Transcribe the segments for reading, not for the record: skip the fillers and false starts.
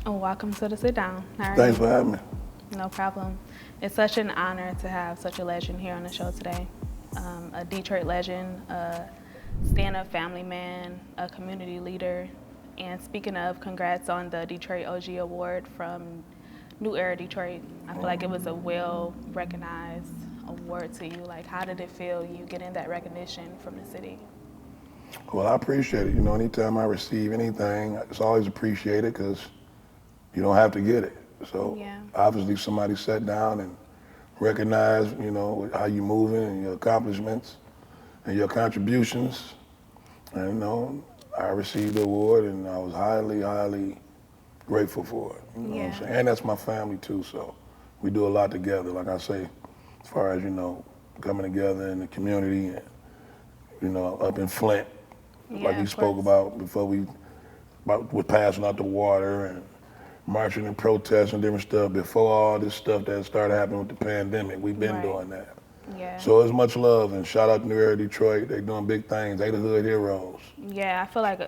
Oh, welcome to the sit down. How are Thanks you? for having me. No problem. It's such an honor to have such a legend here on the show today. A Detroit legend, a stand up family man, a community leader. And speaking of, congrats on the Detroit OG Award from New Era Detroit. I feel like it was a well recognized award to you. Like, how did it feel you getting that recognition from the city? Well, I appreciate it. Anytime I receive anything, it's always appreciated because you don't have to get it. So Yeah. obviously somebody sat down and recognized, how you moving and your accomplishments and your contributions. And, I received the award and I was highly, highly grateful for it. You know what I'm Yeah. saying? And that's my family too. So we do a lot together. Like I say, as far as, coming together in the community and, up in Flint, like Yeah, you of spoke course. about before we're passing out the water and marching and protesting and different stuff. Before all this stuff that started happening with the pandemic, we've been Right. doing that. Yeah. So it's much love and shout out to New Era Detroit. They doing big things. They the hood heroes. Yeah, I feel like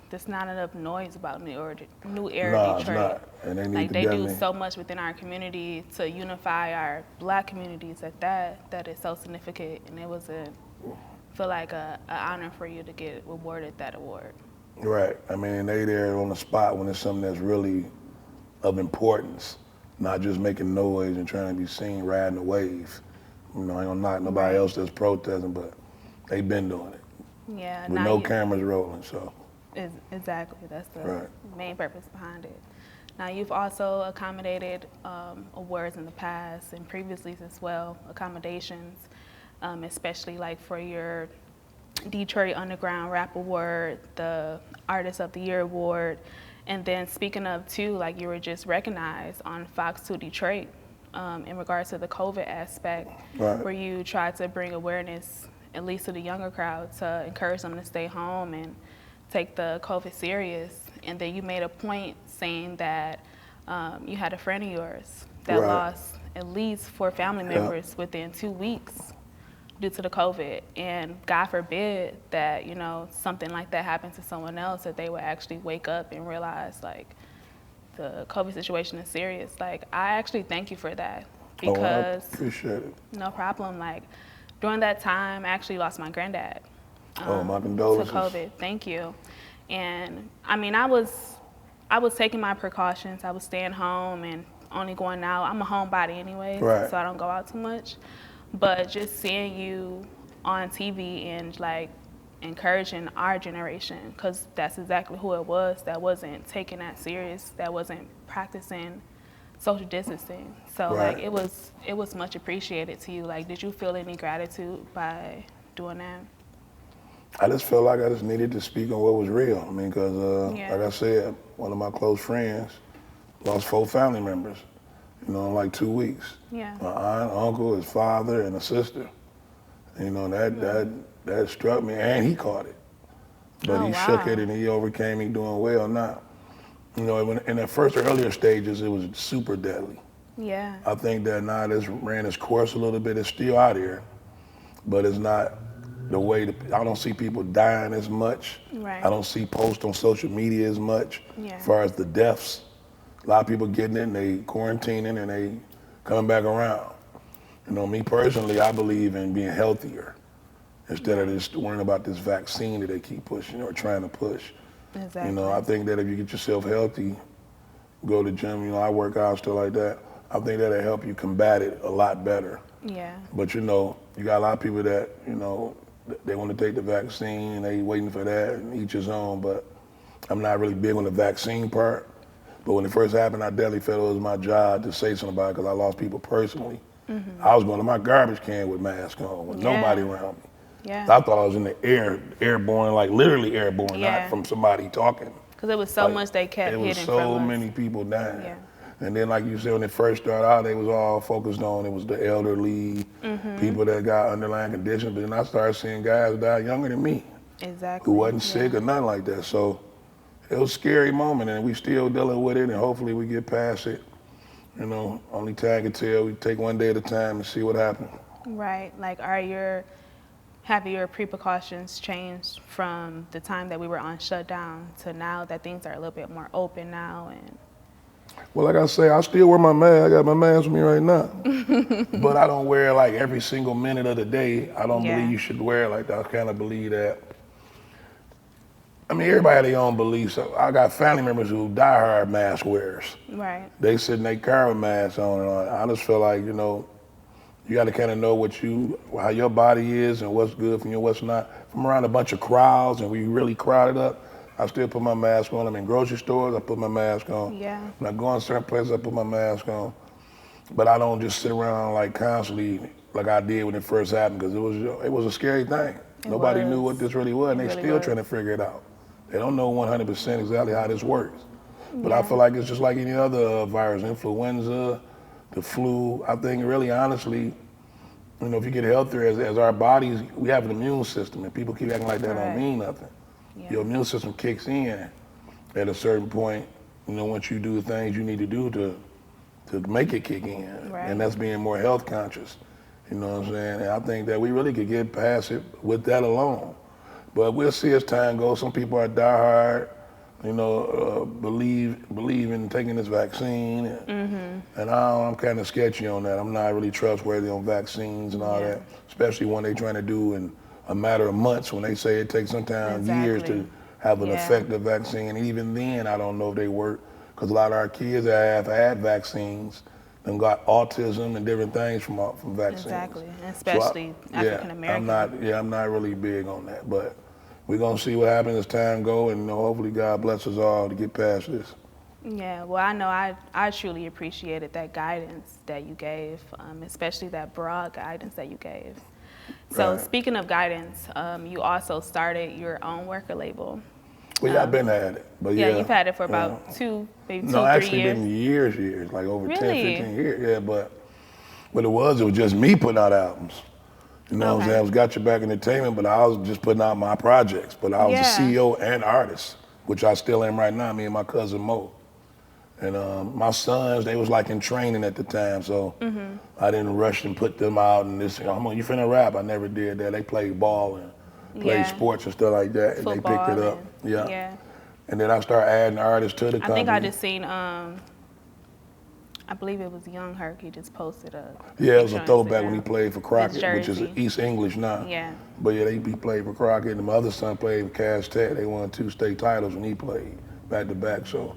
there's not enough noise about New Era Nah, it's Detroit. not. And they need Like to they do definitely. so much within our community to unify our Black communities that is so significant, and it was feel like a honor for you to get awarded that award. Right. I mean, they there on the spot when it's something that's really of importance, not just making noise and trying to be seen riding a wave. I don't knock nobody Right. else that's protesting, but they been doing it Yeah. with no cameras rolling. So, Exactly. That's the right. main purpose behind it. Now, you've also accommodated awards in the past and previously as well, accommodations, especially like for your Detroit Underground Rap Award, the Artist of the Year Award, and then speaking of too, like you were just recognized on Fox 2 Detroit in regards to the COVID aspect, Right. where you tried to bring awareness, at least to the younger crowd, to encourage them to stay home and take the COVID serious. And then you made a point saying that you had a friend of yours that Right. lost at least 4 family Yeah. members within 2 weeks due to the COVID. And God forbid that, something like that happened to someone else, that they would actually wake up and realize like the COVID situation is serious. Like, I actually thank you for that Oh, I because appreciate it. no problem. Like, during that time, I actually lost my granddad Oh, my to condolences. COVID. Thank you. And I mean, I was taking my precautions. I was staying home and only going out. I'm a homebody anyways, Right. so I don't go out too much. But just seeing you on TV and like encouraging our generation, because that's exactly who it was, that wasn't taking that serious, that wasn't practicing social distancing. So Right. like it was much appreciated to you. Like, did you feel any gratitude by doing that? I just felt like I just needed to speak on what was real. I mean, because Yeah. like I said, one of my close friends lost 4 family members, in like 2 weeks. Yeah. My aunt, uncle, his father, and a sister. That struck me, and he caught it. But Oh he shook it wow. and he overcame. He doing well now. In the first earlier stages, it was super deadly. Yeah. I think that now it's ran its course a little bit. It's still out here, but it's not the way I don't see people dying as much. Right. I don't see posts on social media as much. Yeah. As far as the deaths, a lot of people getting it and they quarantining and they coming back around. Me personally, I believe in being healthier instead of just worrying about this vaccine that they keep pushing or trying to push. Exactly. I think that if you get yourself healthy, go to the gym, I work out, stuff like that, I think that'll help you combat it a lot better. Yeah. But you got a lot of people that, they want to take the vaccine and they waiting for that and each his own, but I'm not really big on the vaccine part. But when it first happened, I definitely felt it was my job to say something about it because I lost people personally. I was going to my garbage can with mask on with nobody around me. Yeah. I thought I was in the air, airborne, like literally airborne, Yeah. not from somebody talking. Because it was so Like, much they kept it was hidden so from us. many people dying. Yeah. And then, like you said, when it first started out, they was all focused on it was the elderly, people that got underlying conditions. But then I started seeing guys die younger than me Exactly. who wasn't sick or nothing like that. So it was a scary moment, and we still dealing with it, and hopefully we get past it. Only time can tell. We take one day at a time and see what happens. Right. Like, have your precautions changed from the time that we were on shutdown to now that things are a little bit more open now? And Well, like I say, I still wear my mask. I got my mask with me right now. But I don't wear it like every single minute of the day. I don't believe you should wear it like that. I kind of believe that. I mean, everybody has their own beliefs. I got family members who diehard mask wearers. Right. They sit in their car with masks on and all that. I just feel like, you know, you got to kind of know how your body is and what's good for you and what's not. If I'm around a bunch of crowds and we really crowded up, I still put my mask on. I'm in grocery stores, I put my mask on. Yeah. When I go in certain places, I put my mask on. But I don't just sit around like constantly like I did when it first happened, because it was a scary thing. Nobody knew what this really was, and they still trying to figure it out. They don't know 100% exactly how this works. But I feel like it's just like any other virus, influenza, the flu. I think really honestly, you know, if you get healthier as our bodies, we have an immune system, and people keep acting like that don't mean nothing. Yeah. Your immune system kicks in at a certain point, you know, once you do the things you need to do to make it kick in. And that's being more health conscious. You know what I'm saying? And I think that we really could get past it with that alone. But we'll see as time goes. Some people are diehard, you know, believe in taking this vaccine. And I'm kind of sketchy on that. I'm not really trustworthy on vaccines and all that, especially when they're trying to do in a matter of months, when they say it takes sometimes years to have an effective vaccine. And even then, I don't know if they work, because a lot of our kids that have had vaccines and got autism and different things from vaccines. Exactly, especially African American. I'm not really big on that, but we're gonna see what happens as time goes, and you know, hopefully God bless us all to get past this. Yeah, well, I know I truly appreciated that guidance that you gave, especially that broad guidance that you gave. So speaking of guidance, you also started your own record label. Well, yeah, I've been at it, but you've had it for about maybe 2, 3 years. No, actually been years, like over 10, 15 years. Yeah, but what it was just me putting out albums. You know what I'm saying? I was Got Your Back Entertainment, but I was just putting out my projects. But I was a CEO and artist, which I still am right now, me and my cousin Mo. And my sons, they was like in training at the time, so I didn't rush and put them out and this, come on, you finna rap. I never did that. They played ball and played sports and stuff like that, and they picked it up. And then I started adding artists to the company. I think I just seen, I believe it was young Herk, he just posted a it was a throwback when he played for Crockett, which is East English now. But yeah, he played for Crockett, and my other son played for Cass Tech. They won 2 state titles when he played back to back. So,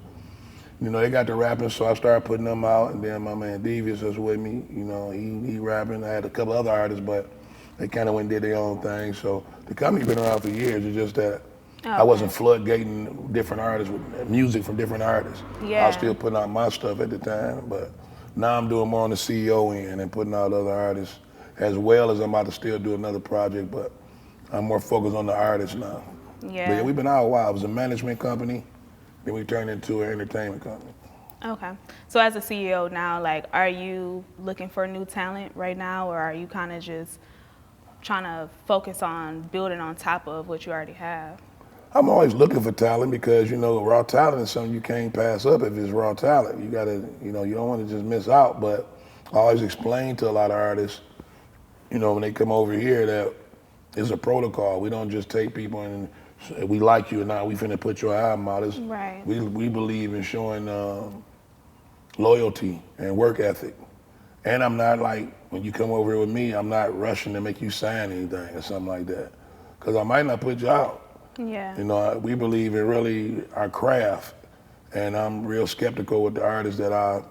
you know, they got to rapping, so I started putting them out, and then my man Devious was with me. You know, he rapping. I had a couple other artists, but they kind of went and did their own thing. So the company's been around for years. It's just that I wasn't floodgating different artists with music from different artists. I was still putting out my stuff at the time, but now I'm doing more on the CEO end and putting out other artists, as well as I'm about to still do another project, but I'm more focused on the artists now. But yeah, we've been out a while. It was a management company, then we turned into an entertainment company. Okay. So as a CEO now, like, are you looking for new talent right now, or are you kind of just trying to focus on building on top of what you already have? I'm always looking for talent, because, you know, raw talent is something you can't pass up if it's raw talent. You gotta, you know, you don't want to just miss out. But I always explain to a lot of artists, you know, when they come over here, that it's a protocol. We don't just take people and we like you or not, we finna put your album out. We believe in showing loyalty and work ethic. And I'm not like, when you come over here with me, I'm not rushing to make you sign anything or something like that, because I might not put you out. You know, we believe in really our craft, and I'm real skeptical with the artists that I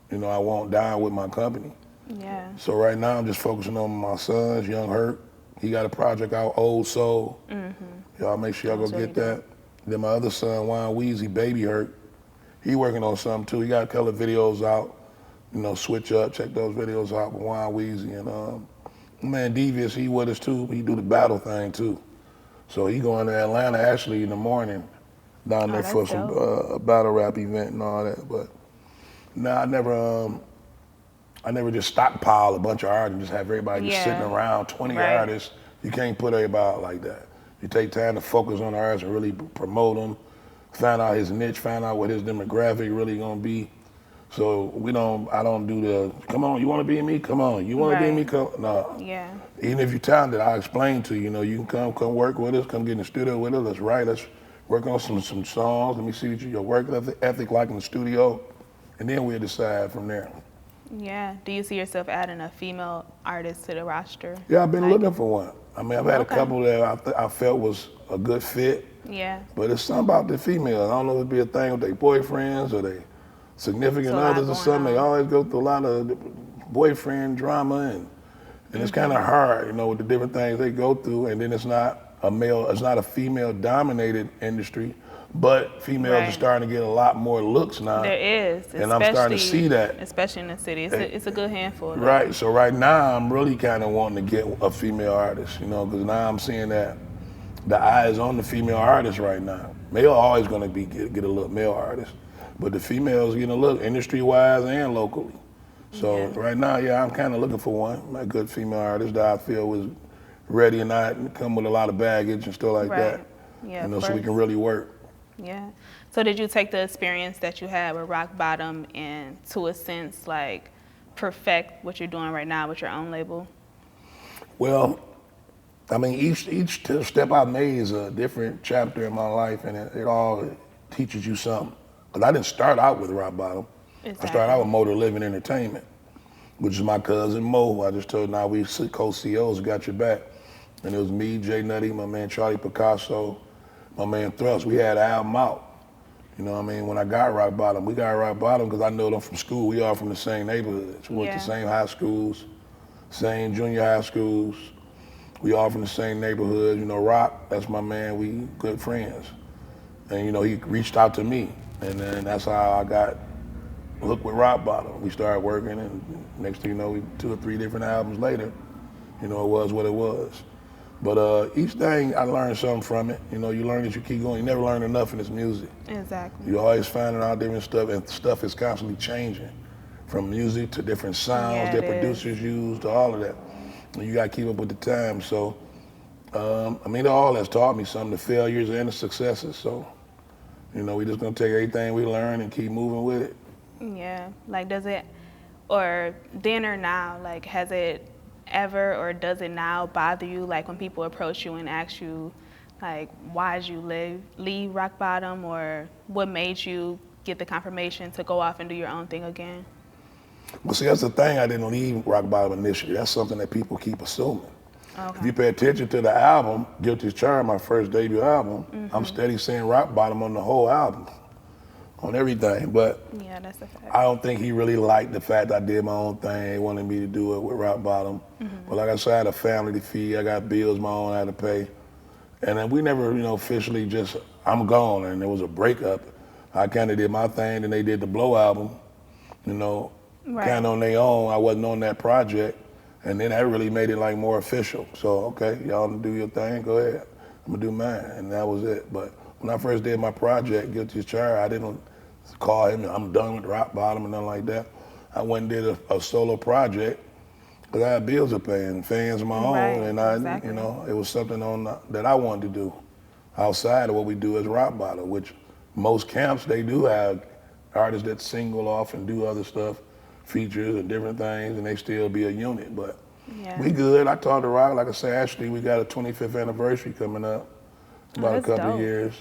want down with my company. So right now I'm just focusing on my sons, young Herk. He got a project out, Old Soul. Y'all make sure y'all go get that. Then my other son, Juan Weezy, Baby Herk, he working on something too. He got a couple of videos out. You know, switch up, check those videos out with Juan Weezy. And man, Devious, he with us too. He do the battle thing too. So he going to Atlanta actually in the morning, down there for some battle rap event and all that. But no, I never just stockpile a bunch of artists and just have everybody just sitting around, 20 artists. You can't put everybody out like that. You take time to focus on the artist and really promote them, find out his niche, find out what his demographic really gonna be. So I don't do the, come on, you wanna be me? Come on. You wanna be me? Come, no. Even if you're talented, I'll explain to you, you know, you can come work with us, come get in the studio with us, let's write, let's work on some songs. Let me see what your work ethic like in the studio. and then we'll decide from there. Yeah. Do you see yourself adding a female artist to the roster? Yeah, I've been Like, looking for one. I mean, I've had a okay. couple that I felt was a good fit, Yeah. but it's something about the females. I don't know if it'd be a thing with their boyfriends or their significant It's a lot others or going something. They on. always go through a lot of boyfriend drama, and it's kind of hard, you know, with the different things they go through. And then it's not a female dominated industry, but females are Right. starting to get a lot more looks now. There is, And I'm starting to see that. especially in the city. It's a good handful. Though. Right. So right now, I'm really kind of wanting to get a female artist, you know, because now I'm seeing that the eye is on the female artist right now. Male always going to be get a look, male artist, but the females getting a look, industry wise and locally. So Yeah. right now, yeah, I'm kind of looking for one, a good female artist that I feel was ready and not come with a lot of baggage and stuff like Right. that. Yeah. You know, of so we course. can really work. Yeah. So did you take the experience that you had with Rock Bottom and, to a sense, like perfect what you're doing right now with your own label? Well, I mean, each step I made is a different chapter in my life, and it all teaches you something. Because I didn't start out with Rock Bottom. Exactly. I started out with Motor Living Entertainment, which is my cousin Mo, who I just told now we co-CEOs, got your back. And it was me, Jay Nutty, my man Charlie Picasso, my man Thrust. We had an album out. You know what I mean? When I got Rock Bottom, we got Rock Bottom because I know them from school. We all from the same neighborhoods. We went to Yeah. the same high schools, same junior high schools. We all from the same neighborhood. You know, Rock, that's my man. We good friends. And, you know, he reached out to me. And then that's how I got hooked with Rock Bottom. We started working, and next thing you know, 2 or 3 different albums later, you know, it was what it was. But each thing, I learned something from it. You know, you learn as you keep going. You never learn enough in this music. Exactly. You always finding out different stuff, and stuff is constantly changing, from music to different sounds Yeah, that it is. producers use to all of that. And you got to keep up with the time. So, I mean, it all has taught me something, the failures and the successes. So, you know, we just gonna take everything we learn and keep moving with it. Yeah. Like, does it, or then or now, like, has it ever or does it now bother you, like, when people approach you and ask you, like, why did you leave Rock Bottom, or what made you get the confirmation to go off and do your own thing again? Well, see, that's the thing. I didn't leave Rock Bottom initially. That's something that people keep assuming. If Okay. you pay attention to the album, Guilty as Charged, my first debut album, I'm steady saying Rock Bottom on the whole album, on everything. But Yeah, that's a fact. I don't think he really liked the fact I did my own thing. He wanted me to do it with Rock Bottom. But like I said, I had a family to feed. I got bills my own I had to pay. And then we never, you know, officially just, I'm gone. And there was a breakup. I kind of did my thing, and they did the Blow album, you know, Right. kind of on their own. I wasn't on that project. And then that really made it like more official. So, okay, y'all do your thing, go ahead. I'm gonna do mine. And that was it. But when I first did my project, Guilty as Charged, I didn't call him, I'm done with Rock Bottom and nothing like that. I went and did a solo project because I had bills to pay and fans of my own. Right, And I, exactly. you know, it was something that I wanted to do outside of what we do as Rock Bottom, which most camps, they do have artists that single off and do other stuff, features and different things, and they still be a unit. But Yeah. we good. I talked to Rock, like I said, actually, we got a 25th anniversary coming up, about a that's couple dope. years.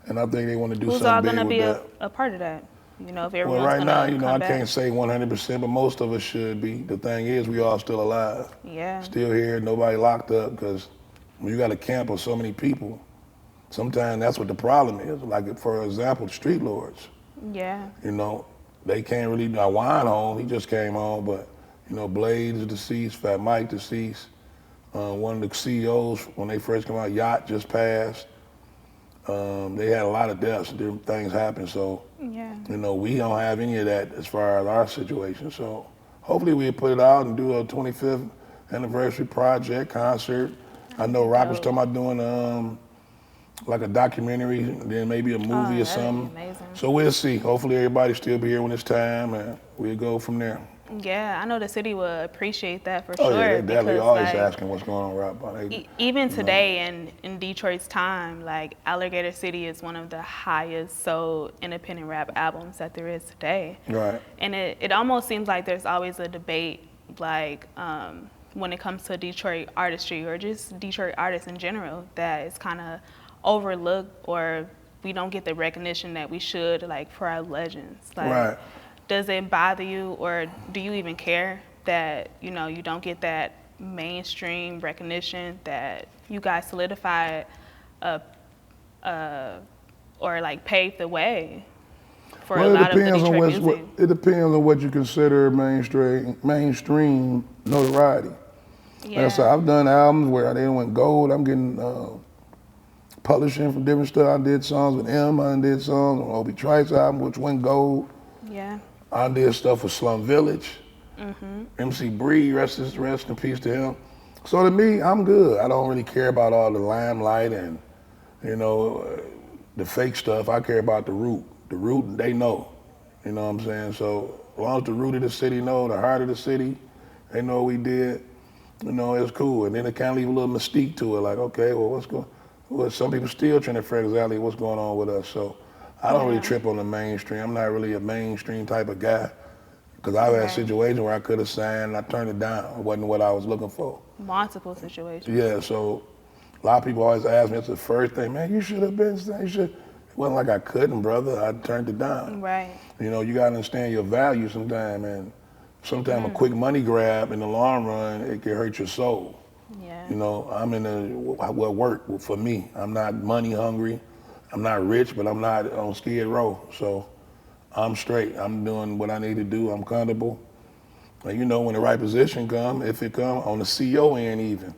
And I think they want to do Who's all something big gonna with be that. a part of that? You know, if everyone's Well, right gonna now, you know, I come back. can't say 100%, but most of us should be. The thing is, we all still alive, Yeah. still here, nobody locked up, because when you got a camp of so many people, sometimes that's what the problem is. Like, for example, the Street Lords, Yeah. you know, they can't really, now Wine home, he just came home, but, you know, Blades is deceased, Fat Mike deceased. One of the CEOs, when they first came out, Yacht just passed. They had a lot of deaths, different things happen, so, Yeah. you know, we don't have any of that as far as our situation. So hopefully we'll put it out and do a 25th anniversary project, concert. I know Rock was talking about doing like a documentary, then maybe a movie or that'd be something. amazing. So we'll see. Hopefully everybody still be here when it's time, and we'll go from there. Yeah, I know the city will appreciate that for Oh sure. yeah, they definitely because, always like, asking what's going on, Rock. even today in Detroit's time, like, Alligator City is one of the highest sold independent rap albums that there is today. Right. And it almost seems like there's always a debate, like, when it comes to Detroit artistry or just Detroit artists in general, that it's kind of overlooked, or we don't get the recognition that we should, like, for our legends. Like, Right. does it bother you, or do you even care that, you know, you don't get that mainstream recognition that you guys solidified or like paved the way for a Well, lot of the Detroit music? it depends on what you consider mainstream notoriety. Like I said, Yeah. I've done albums where they went gold. I'm getting publishing from different stuff. I did songs with M. I did songs on Obi Trice's album, which went gold. Yeah. I did stuff with Slum Village. MC Bree, rest in peace to him. So to me, I'm good. I don't really care about all the limelight and, you know, the fake stuff. I care about the root. The root, they know. You know what I'm saying? So as long as the root of the city know, the heart of the city, they know what we did, you know, it's cool. And then it kind of leave a little mystique to it, like, okay, well, some people still trying to figure out exactly what's going on with us. So I don't really trip on the mainstream. I'm not really a mainstream type of guy. Because I've had situations where I could have signed and I turned it down. It wasn't what I was looking for. Multiple situations. Yeah, so a lot of people always ask me, it's the first thing, man, you should have been, it wasn't like I couldn't, brother. I turned it down. Right. You know, you got to understand your value sometimes, and sometimes a quick money grab in the long run, it can hurt your soul. Yeah. You know, I'm in what work for me. I'm not money hungry. I'm not rich, but I'm not on Skid Row. So I'm straight. I'm doing what I need to do. I'm comfortable. And you know, when the right position come, if it come on the CEO end even,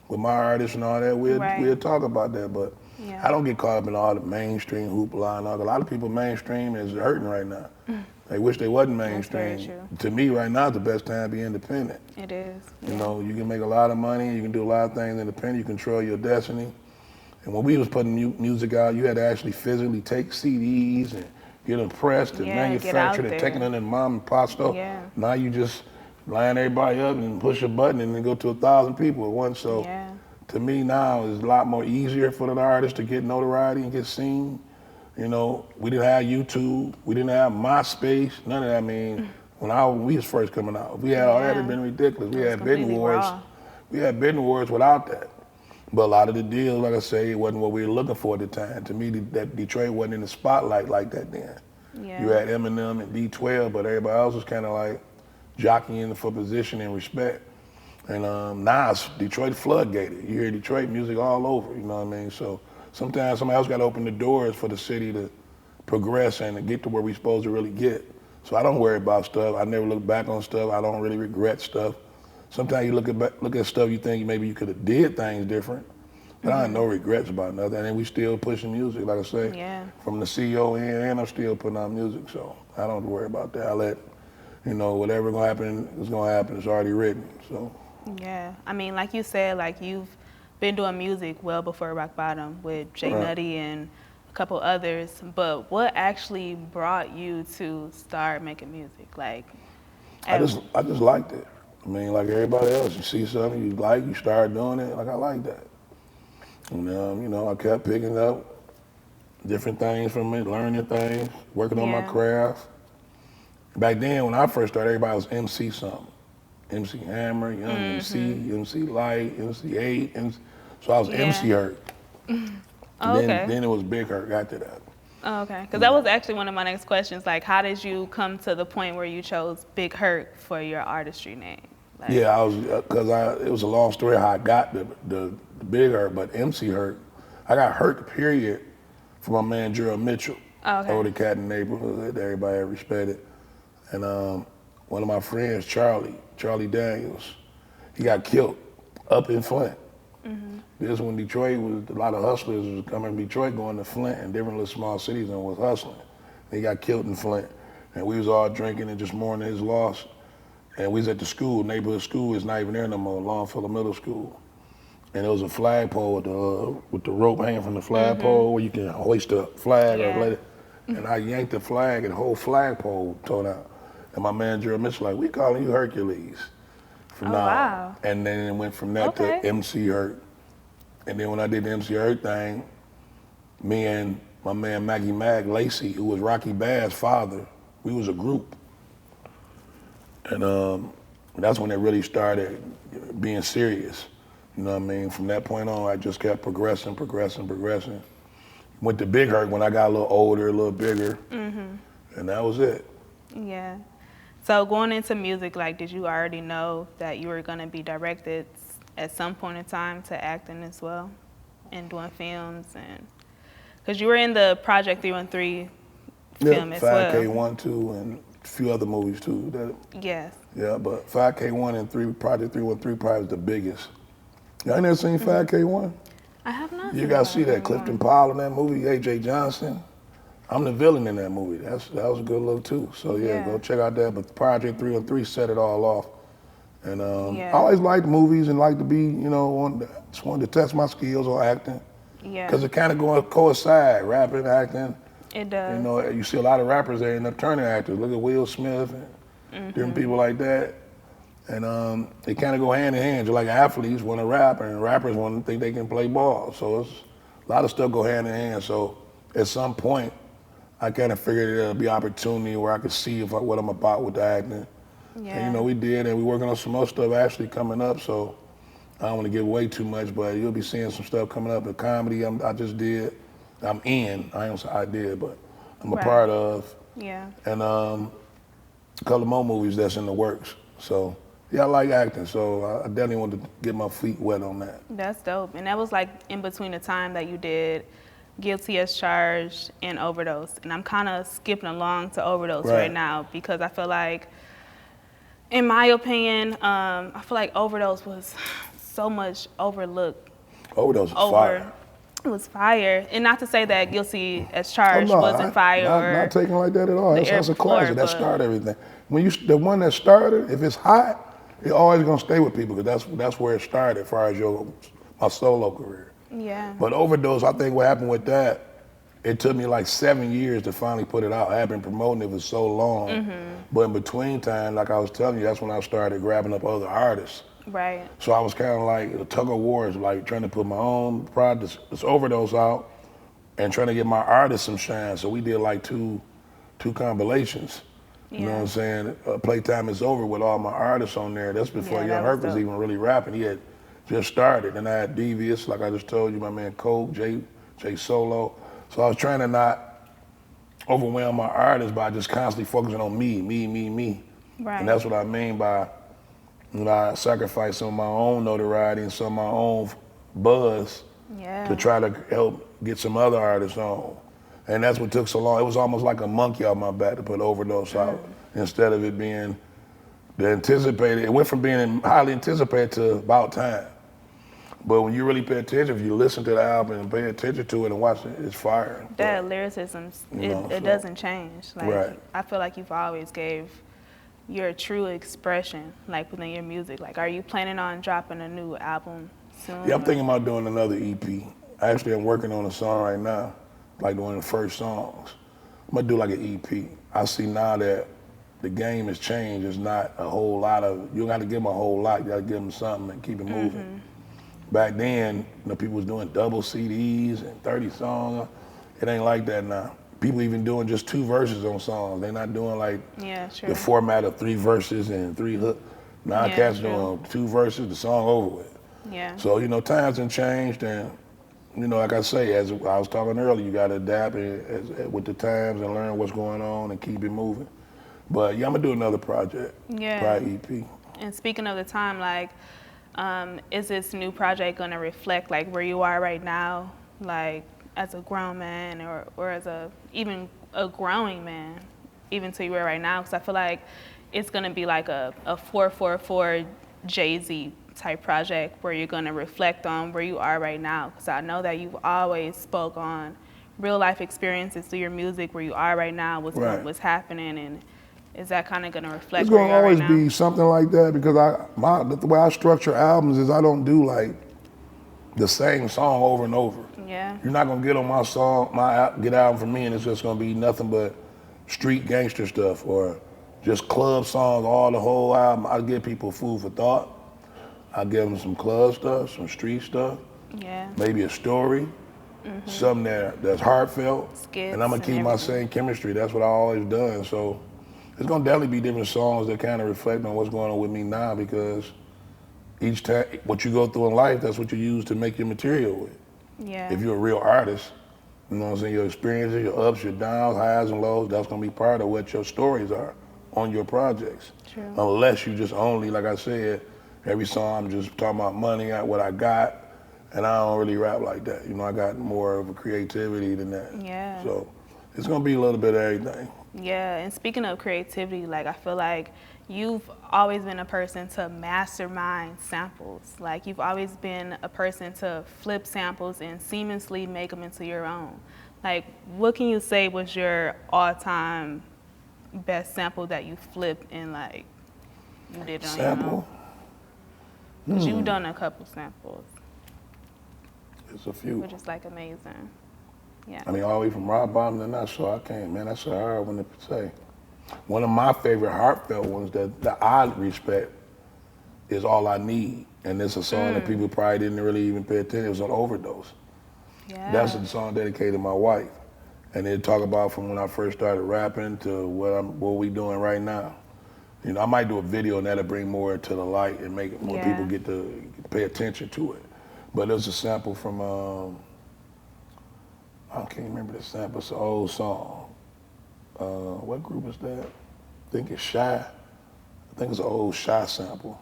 with my artists and all that, we'll talk about that. But I don't get caught up in all the mainstream hoopla and all. A lot of people mainstream is hurting right now. They wish they wasn't mainstream. That's very true. To me, right now is the best time to be independent. It is. You know, you can make a lot of money. You can do a lot of things independent. You control your destiny. And when we was putting music out, you had to actually physically take CDs and get them pressed and manufactured and taken in the mom and pop store. Yeah. Now you just line everybody up and push a button and then go to 1,000 people at once. So to me now it's a lot more easier for the artist to get notoriety and get seen. You know, we didn't have YouTube, we didn't have MySpace, none of that. I mean, when we was first coming out, if we had all that, it'd been ridiculous. We had bidding wars. We had bidding wars without that. But a lot of the deals, like I say, it wasn't what we were looking for at the time. To me, that Detroit wasn't in the spotlight like that then. Yeah. You had Eminem and D12, but everybody else was kind of like jockeying for position and respect. And now it's Detroit floodgated. You hear Detroit music all over, you know what I mean? So sometimes somebody else got to open the doors for the city to progress and to get to where we're supposed to really get. So I don't worry about stuff. I never look back on stuff. I don't really regret stuff. Sometimes you look at stuff you think maybe you could have did things different, but I have no regrets about nothing. And we still pushing music, like I say, from the CEO end, and I'm still putting out music. So I don't worry about that. I let, you know, whatever gonna happen is gonna happen. It's already written. So. Yeah, I mean, like you said, like you've been doing music well before Rock Bottom with Jay Nutty and a couple others. But what actually brought you to start making music? Like, I just liked it. I mean, like everybody else, you see something you like, you start doing it. Like I like that. And you know, I kept picking up different things from it, learning things, working on my craft. Back then, when I first started, everybody was MC something. MC Hammer, Young MC, MC Light, MC 8. So I was MC Herk. Then it was Big Herk after that. Oh, okay, because that was actually one of my next questions. Like, how did you come to the point where you chose Big Herk for your artistry name? Like, yeah, I was because it was a long story how I got the Big Herk, but MC Herk, I got Herk period from my man Gerald Mitchell. Older cat in the neighborhood that everybody respected, and one of my friends, Charlie Daniels, he got killed up in Flint. This when Detroit was, a lot of hustlers was coming to Detroit going to Flint and different little small cities and was hustling. And he got killed in Flint. And we was all drinking and just mourning his loss. And we was at the school, neighborhood school, it's not even there no more, Longfellow Middle School. And there was a flagpole with the rope hanging from the flagpole where you can hoist a flag or let it. And I yanked the flag and the whole flagpole torn out. And my man Gerald Mitchell like, we calling you Hercules from now. Wow. And then it went from that to MC Herk. And then when I did the MC Herk thing, me and my man Maggie Mag Lacey, who was Rocky Bad's father, we was a group. And that's when it really started being serious. You know what I mean? From that point on, I just kept progressing. Went to Big Herk when I got a little older, a little bigger. And that was it. Yeah. So going into music, like, did you already know that you were going to be directed at some point in time to acting as well and doing films? And because you were in the Project 313 film as well. 5K1, 2, and a few other movies too. Yes. Yeah, but 5K1 and 3, Project 313 probably was the biggest. Y'all never seen 5K1? I have not. You gotta see that. Clifton Powell in that movie, A.J. Johnson. I'm the villain in that movie. That was a good look too. So yeah, go check out that. But Project 313 set it all off. And I always liked movies and liked to be, just wanted to test my skills on acting. Yeah. Because it kind of coincide, rapping, acting. It does. You see a lot of rappers that end up turning actors. Look at Will Smith and different people like that. And they kind of go hand in hand, just like athletes want to rap and rappers want to think they can play ball. So it's a lot of stuff go hand in hand. So at some point, I kind of figured there'll be opportunity where I could see what I'm about with the acting. Yeah. And we did, and we're working on some more stuff actually coming up. So I don't want to give away too much, but you'll be seeing some stuff coming up. The comedy I just did, I'm in. I don't say I did, but I'm a part of. Yeah. And a couple more movies that's in the works. So. Yeah, I like acting, so I definitely want to get my feet wet on that. That's dope. And that was like in between the time that you did Guilty as Charged and Overdose. And I'm kind of skipping along to Overdose right now because I feel like, in my opinion, I feel like Overdose was so much overlooked. Overdose was fire. It was fire. And not to say that Guilty as Charged wasn't fire. Not taking like that at all. That's a classic. That started everything. The one that started, if it's hot, it's always gonna stay with people because that's where it started as far as my solo career. Yeah. But Overdose, I think what happened with that, it took me like 7 years to finally put it out. I had been promoting it for so long. But in between time, like I was telling you, that's when I started grabbing up other artists. Right. So I was kind of like a tug of war, like trying to put my own project, this Overdose out, and trying to get my artists some shine. So we did like two compilations. You know what I'm saying? Playtime Is Over with all my artists on there. That's before Young Herk was even really rapping. He had just started. And I had Devious, like I just told you, my man Coke, Jay Solo. So I was trying to not overwhelm my artists by just constantly focusing on me. Right. And that's what I mean by I sacrificed some of my own notoriety and some of my own buzz to try to help get some other artists on. And that's what took so long. It was almost like a monkey on my back to put Overdose out instead of it being the anticipated. It went from being highly anticipated to about time. But when you really pay attention, if you listen to the album and pay attention to it and watch it, it's fire. That lyricism, it doesn't change. Like, I feel like you've always gave your true expression, like within your music. Like, are you planning on dropping a new album soon? Yeah, I'm thinking about doing another EP. Actually, I'm working on a song right now, like one of the first songs. I'm gonna do like an EP. I see now that the game has changed. It's not a whole lot of, you don't gotta give them a whole lot, you gotta give them something and keep it moving. Back then, people was doing double CDs and 30 songs. It ain't like that now. People even doing just 2 verses on songs. They're not doing like the format of 3 verses and 3 hooks. Now cats doing 2 verses, the song over with. Yeah. So, times have changed and, like I say, as I was talking earlier, you gotta adapt with the times and learn what's going on and keep it moving. But yeah, I'm gonna do another project, probably EP. And speaking of the time, like, is this new project gonna reflect like where you are right now, like as a grown man or as even a growing man, even to where right now? Because I feel like it's gonna be like a 444 Jay-Z type project where you're gonna reflect on where you are right now. Because I know that you've always spoke on real life experiences through your music, where you are right now, what's happening, and is that kind of going to reflect? It's going to always be something like that because the way I structure albums is I don't do like the same song over and over. Yeah. You're not going to get on my get album from me and it's just going to be nothing but street gangster stuff or just club songs, the whole album. I give people food for thought. I give them some club stuff, some street stuff. Yeah. Maybe a story, something that's heartfelt. Skits and I'm going to keep my same chemistry. That's what I always done. So it's gonna definitely be different songs that kind of reflect on what's going on with me now because each time, what you go through in life, that's what you use to make your material with. Yeah. If you're a real artist, you know what I'm saying, your experiences, your ups, your downs, highs and lows, that's gonna be part of what your stories are. on your projects. True. Unless you just only, like I said, every song I'm just talking about money, what I got, and I don't really rap like that. You know, I got more of a creativity than that. Yeah. So it's gonna be a little bit of everything. Yeah, and speaking of creativity, like I feel like you've always been a person to mastermind samples. Like you've always been a person to flip samples and seamlessly make them into your own. Like, what can you say was your all-time best sample that you flipped and like you did on your own? Sample? Because you've done a couple samples, It's a few. which is like amazing. Yeah. I mean, all the way from rock bottom to not so I can't, man, that's a hard one to say. One of my favorite heartfelt ones that I respect is All I Need. And it's a song that people probably didn't really even pay attention. It was on Overdose. Yeah. That's a song dedicated to my wife. And it talk about from when I first started rapping to what we doing right now. You know, I might do a video and that'll bring more to the light and make it more people get to pay attention to it. But there's a sample from, I can't remember the sample, it's an old song. What group is that? I think it's Shy. I think it's an old Shy sample.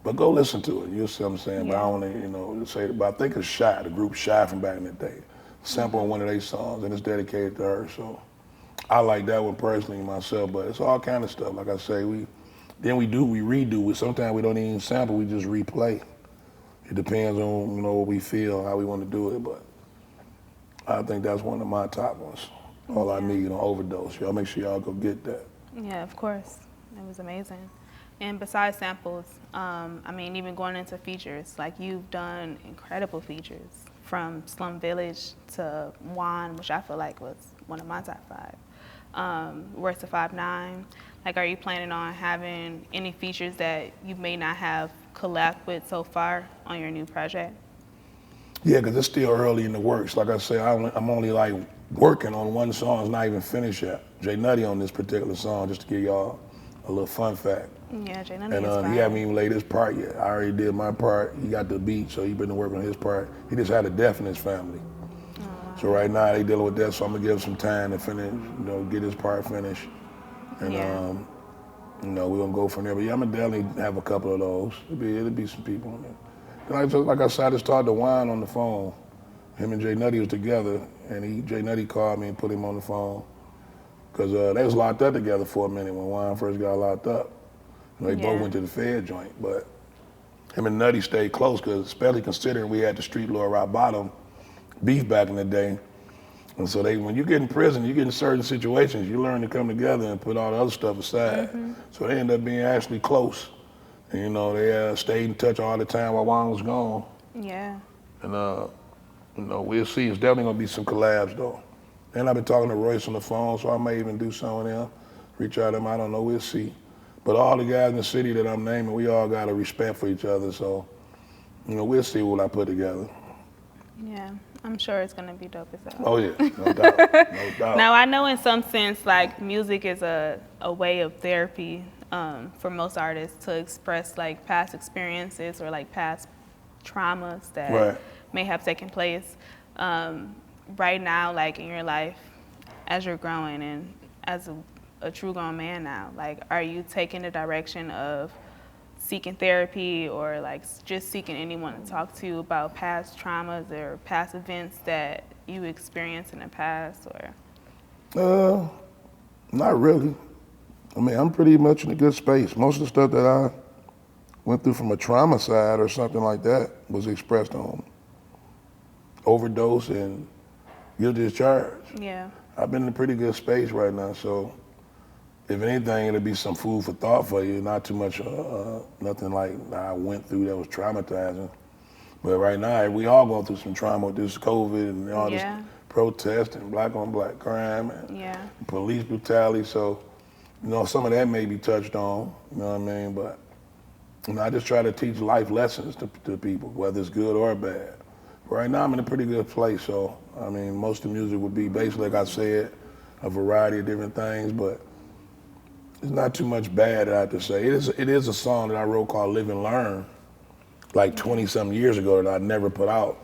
But go listen to it, you'll see what I'm saying. But I don't want to, say it, but I think it's Shy, the group Shy from back in the day. Sample on one of their songs and it's dedicated to her. So I like that one personally myself, but it's all kind of stuff. Like I say, we redo. Sometimes we don't even sample, we just replay. It depends on, what we feel, how we want to do it, but I think that's one of my top ones. All I Need on Overdose. Y'all make sure y'all go get that. Yeah, of course. It was amazing. And besides samples, I mean, even going into features, like you've done incredible features from Slum Village to Juan, which I feel like was one of my top 5. Worth to 5'9". Like, are you planning on having any features that you may not have collabed with so far on your new project? Yeah, because it's still early in the works. Like I say, I'm only like working on one song. It's not even finished yet. Jay Nutty on this particular song, just to give y'all a little fun fact. Yeah, Jay Nutty And is fine. he haven't even laid his part yet. I already did my part. He got the beat, so he been working on his part. He just had a death in his family. So right now they dealing with that, so I'm gonna give him some time to finish, get his part finished. And we're gonna go from there. But yeah, I'm gonna definitely have a couple of those. It'll be some people on there. Like I said, I just talked to Wine on the phone. Him and Jay Nutty was together, and Jay Nutty called me and put him on the phone. Because they was locked up together for a minute when Wine first got locked up. They both went to the Fed joint, but him and Nutty stayed close, because especially considering we had the Street Lord Rock Bottom beef back in the day. And so when you get in prison, you get in certain situations, you learn to come together and put all the other stuff aside. So they end up being actually close. And they stayed in touch all the time while Juan was gone. Yeah. And we'll see. It's definitely gonna be some collabs though. And I've been talking to Royce on the phone, so I may even do some with him. Reach out to him, I don't know, we'll see. But all the guys in the city that I'm naming, we all got a respect for each other, so we'll see what I put together. Yeah, I'm sure it's gonna be dope as hell. Oh yeah, no doubt, no doubt. Now I know in some sense, like, music is a way of therapy for most artists to express like past experiences or like past traumas that may have taken place. Right now, like in your life, as you're growing and as a true grown man now, like, are you taking the direction of seeking therapy or like just seeking anyone to talk to about past traumas or past events that you experienced in the past, or? Not really. I mean, I'm pretty much in a good space. Most of the stuff that I went through from a trauma side or something like that was expressed on Overdose and Guilty as Charged. Yeah. I've been in a pretty good space right now, so if anything, it'll be some food for thought for you. Not too much, nothing like I went through that was traumatizing. But right now, we all going through some trauma with this COVID and all this protest and black on black crime and police brutality. So, some of that may be touched on, you know what I mean? But, I just try to teach life lessons to people, whether it's good or bad. Right now, I'm in a pretty good place. So, I mean, most of the music would be basically, like I said, a variety of different things, but it's not too much bad, I have to say. It is a song that I wrote called Live and Learn, like 20-something years ago, that I never put out.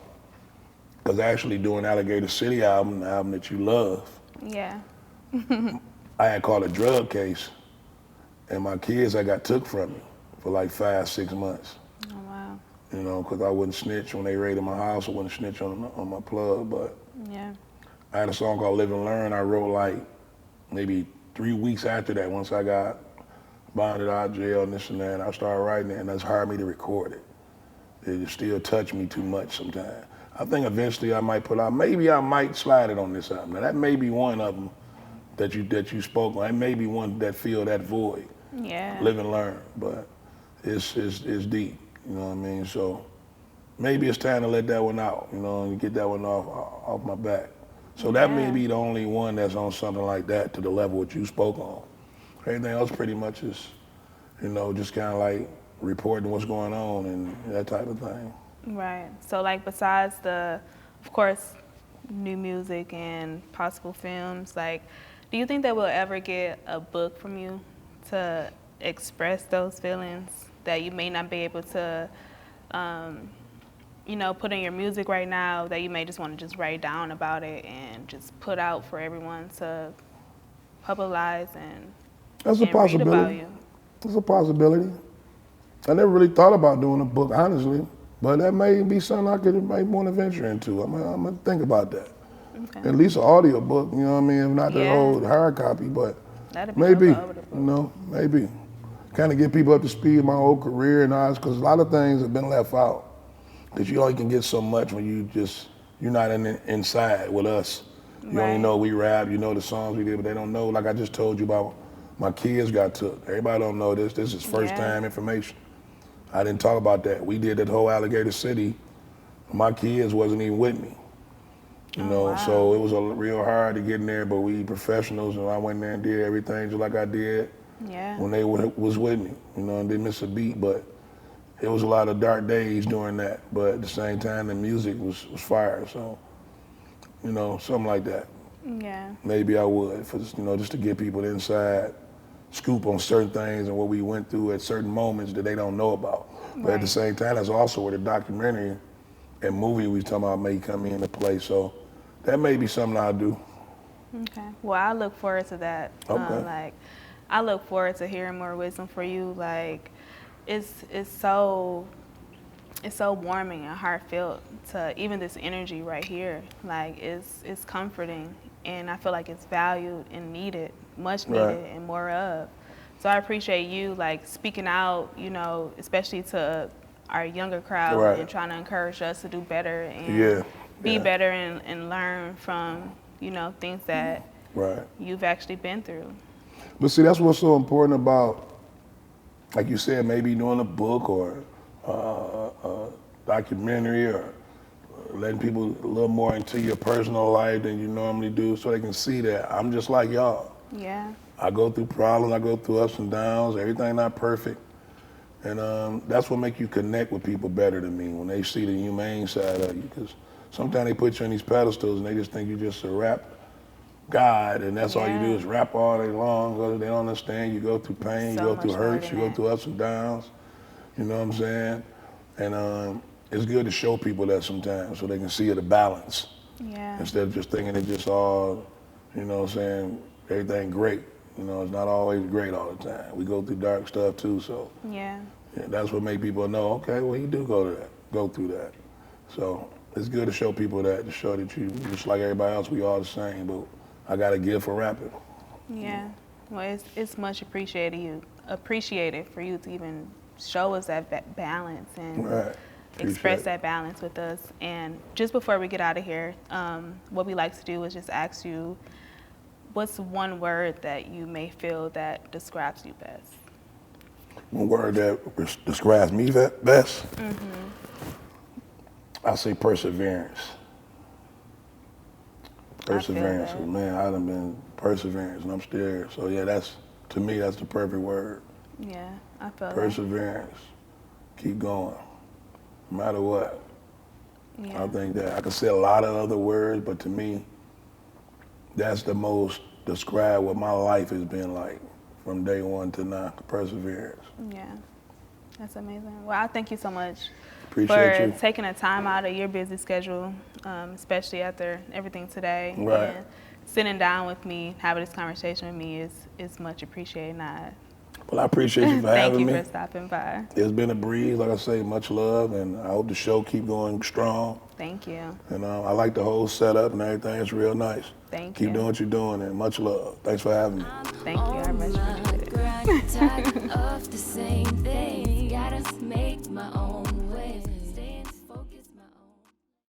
Because actually doing Alligator City album, the album that you love. Yeah. I had caught a drug case, and my kids I got took from me for like 5-6 months. Oh, wow. You know, because I wouldn't snitch when they raided my house. I wouldn't snitch on my plug. But Yeah. I had a song called "Live and Learn." I wrote like maybe 3 weeks after that. Once I got bonded out of jail and this and that, I started writing it, and that's hired me to record it. It just still touched me too much sometimes. I think eventually I might put out. Maybe I might slide it on this album. Now that may be one of them that you spoke on. That may be one that fill that void. Yeah. Live and learn, but it's deep. You know what I mean? So maybe it's time to let that one out. You know, and get that one off my back. So that may be the only one that's on something like that to the level what you spoke on. Everything else pretty much is, you know, just kind of like reporting what's going on and that type of thing. Right. So, like, besides the, of course, new music and possible films, like, do you think that we'll ever get a book from you to express those feelings that you may not be able to, you know, put in your music right now, that you may just want to just write down about it and just put out for everyone to publicize and, That's a and read about possibility. you? That's a possibility. I never really thought about doing a book, honestly, but that may be something I might want to venture into. I'm gonna think about that. Okay. At least an audio book, you know what I mean? If not the whole hard copy, but That'd be maybe, dope, over the book. you know, maybe. Kind of get people up to speed in my whole career and all, because a lot of things have been left out. Because you only can get so much when you're not inside with us. You only know we rap, you know the songs we did, but they don't know, like I just told you about my kids got took. Everybody don't know this. This is first time information. I didn't talk about that. We did that whole Alligator City. My kids wasn't even with me. You know, so it was real hard to get in there, but we professionals, and I went in there and did everything just like I did when they was with me. You know, and didn't miss a beat, but it was a lot of dark days during that. But at the same time, the music was fire. So, you know, something like that. Yeah. Maybe I would, for, you know, just to get people the inside scoop on certain things and what we went through at certain moments that they don't know about. But at the same time, that's also where the documentary and movie we was talking about may come into play. So that may be something I'll do. Okay. Well, I look forward to that. Okay. Like, I look forward to hearing more wisdom for you. Like, it's so warming and heartfelt to even this energy right here. Like, it's comforting, and I feel like it's valued and needed, much needed, and more of. So I appreciate you, like, speaking out, you know, especially to our younger crowd and trying to encourage us to do better and be better and learn from, you know, things that you've actually been through. But see, that's what's so important about, like you said, maybe doing a book or a documentary or letting people a little more into your personal life than you normally do, so they can see that I'm just like y'all. Yeah. I go through problems, I go through ups and downs, everything not perfect. And that's what make you connect with people better than me, when they see the humane side of you. Because sometimes they put you on these pedestals and they just think you're just a rap god, and that's all you do is rap all day long. Because they don't understand you go through pain, you go through hurts, you go through ups and downs. You know what I'm saying? And it's good to show people that sometimes, so they can see the balance. Yeah. Instead of just thinking it's just all, you know what I'm saying, everything great. You know, it's not always great all the time. We go through dark stuff too, so that's what make people know, okay, well, you do go through that. So it's good to show people that, to show that you, just like everybody else, we all the same, but I got a gift for rapping. Yeah. Well, it's much appreciated for you to even show us that balance and express that balance with us. And just before we get out of here, what we like to do is just ask you, what's one word that you may feel that describes you best? One word that describes me best? I say perseverance. Perseverance. Man, I done been perseverance, and I'm still here. So yeah, to me, that's the perfect word. Yeah, I feel perseverance. Keep going, no matter what. Yeah. I think that I could say a lot of other words, but to me, that's the most describe what my life has been like from day one to now. Perseverance. Yeah. That's amazing. Well, I thank you so much Appreciate for you. taking the time out of your busy schedule, especially after everything today. Right. And sitting down with me, having this conversation with me is much appreciated. And Well, I appreciate you for thank having you me. for stopping by. It's been a breeze, like I say, much love, and I hope the show keep going strong. Thank you. And I like the whole setup and everything. It's real nice. Thank Keep you. doing what you're doing, and much love. Thanks for having me. Thank you. I much appreciate it. Tired of the same thing. Gotta make my own